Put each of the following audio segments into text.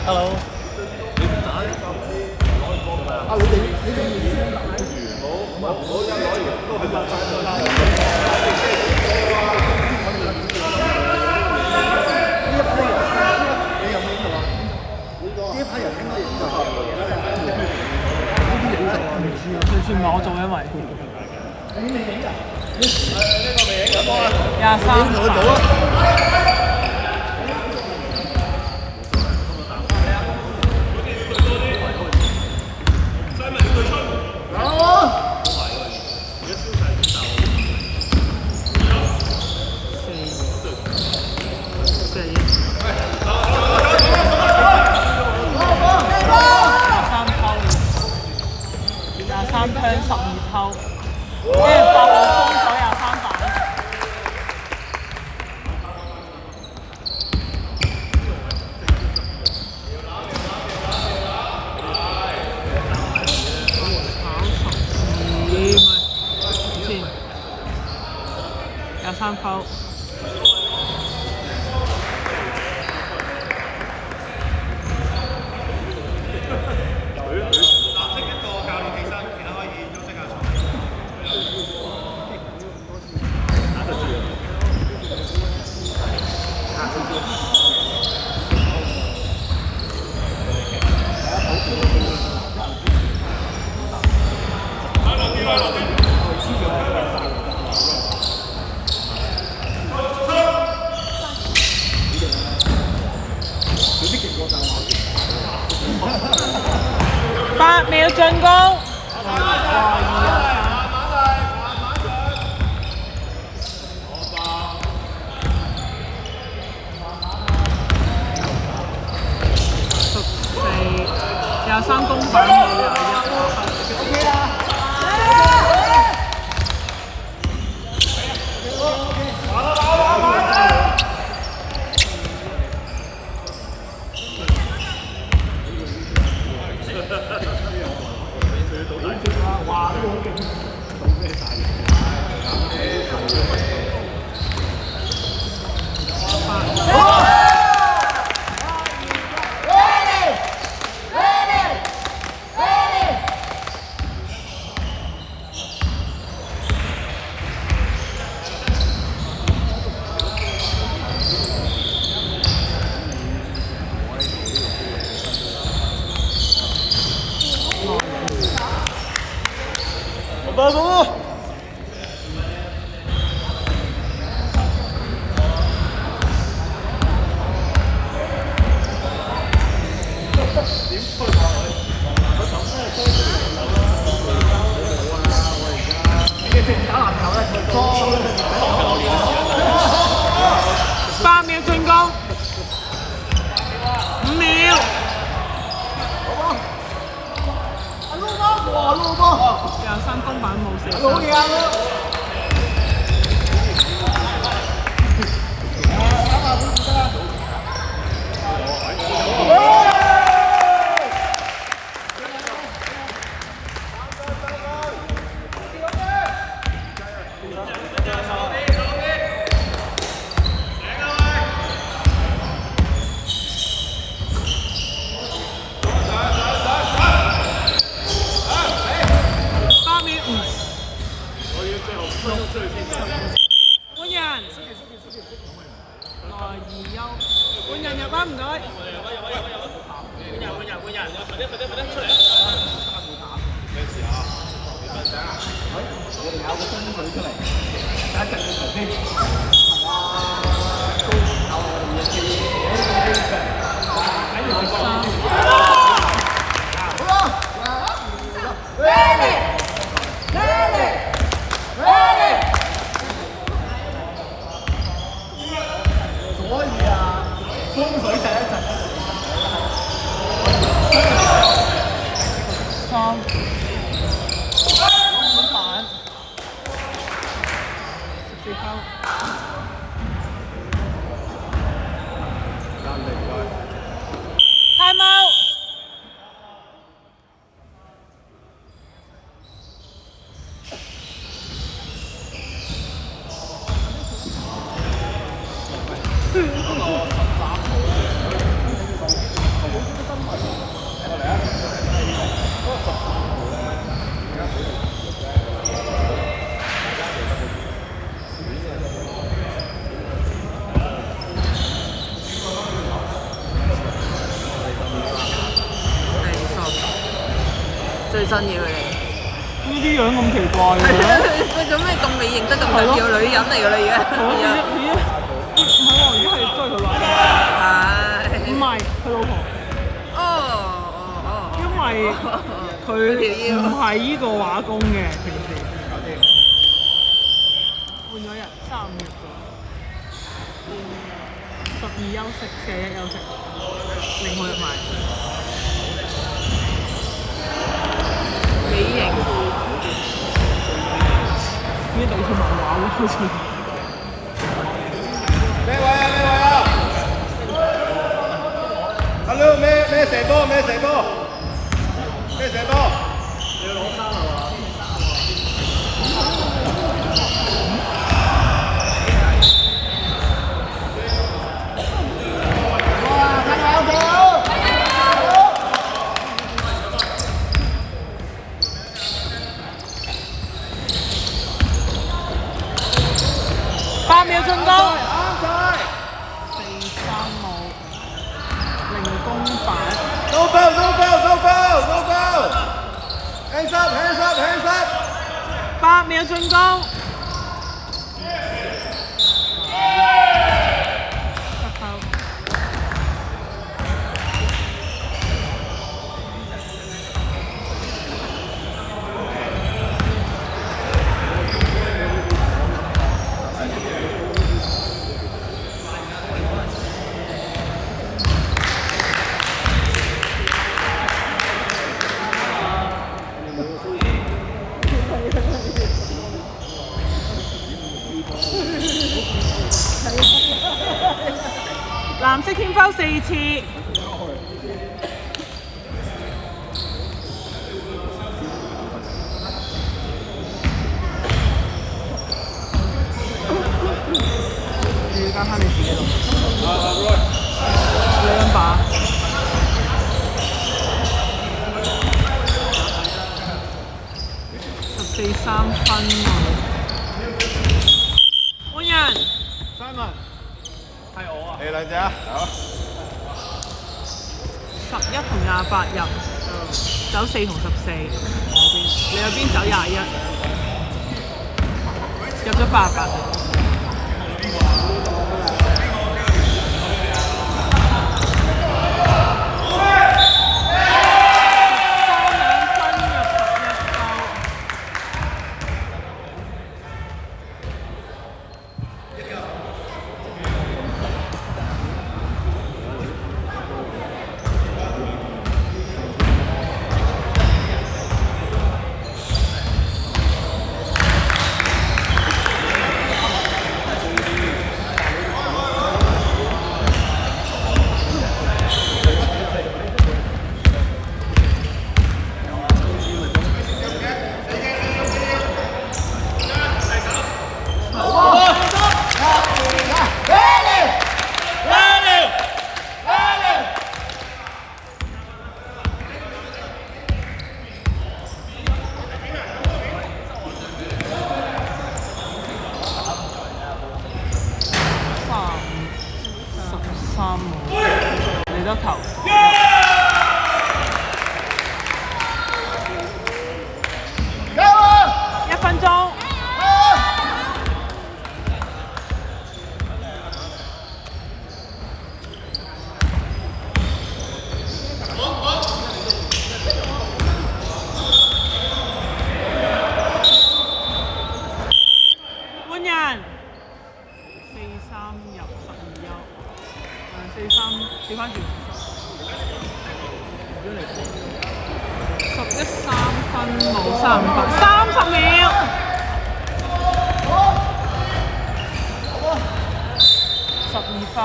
Hello。啊，你哋先打住，冇一攞完都係發晒啦。呢一批人，你有冇影到啊？呢一批人應該影到。呢啲影實我唔知啊，上次唔係我做，因為你未影㗎？呢個未影咁啊23做得到啊！3槍12偷，跟住8號封咗23板。23偷。8秒進攻。23公板冇21。OK 啦。哇！呢個好勁，到咩大型？巴松。8秒進攻，5秒。哇！攞波23公板冇4。好嘢啊！換人，來二休，換人入啊！唔該。換人，快啲出嚟！咩事啊？你瞓醒啊？我哋咬個風水出嚟，第一陣嘅頭先。係啊，高考我哋嘅機場，風水第一陣。3板14分。Time out。最新嘢佢哋。呢啲樣咁奇怪嘅。佢做咩咁美認得咁緊要？女人嚟㗎啦，而家。唔係喎，而家係追佢老婆。係。唔係佢老婆。因為佢唔係呢個畫工嘅平時。換咗人3日咗，12休息，41休息，令我入埋。美型。呢度好似漫畫喎，好似。咩位啊？咩位啊？Hello，咩射波？咩射波？咩射波？你要攞衫係嘛？哇！睇下有冇8秒進攻。啱晒。4-3冇，零攻板。No foul! No foul! No foul! No foul! Hands up! Hands up! Hands up! 8秒進攻。藍色天拋4次。你要加翻你自己度。2把。14-3分喎。換人。Simon，係我啊！你兩隻啊！11同28入，走4同14。你有邊走21，入咗8㗎。嚟得球。1分鐘。換人。4-3入12休。4-3調翻轉。11-3分冇35，30秒。12分。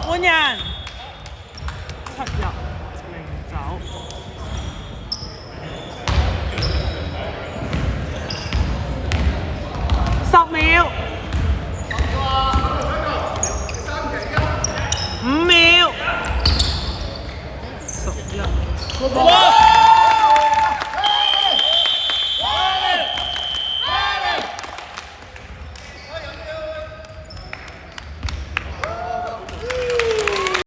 換人。7入0走。10秒。5秒。11。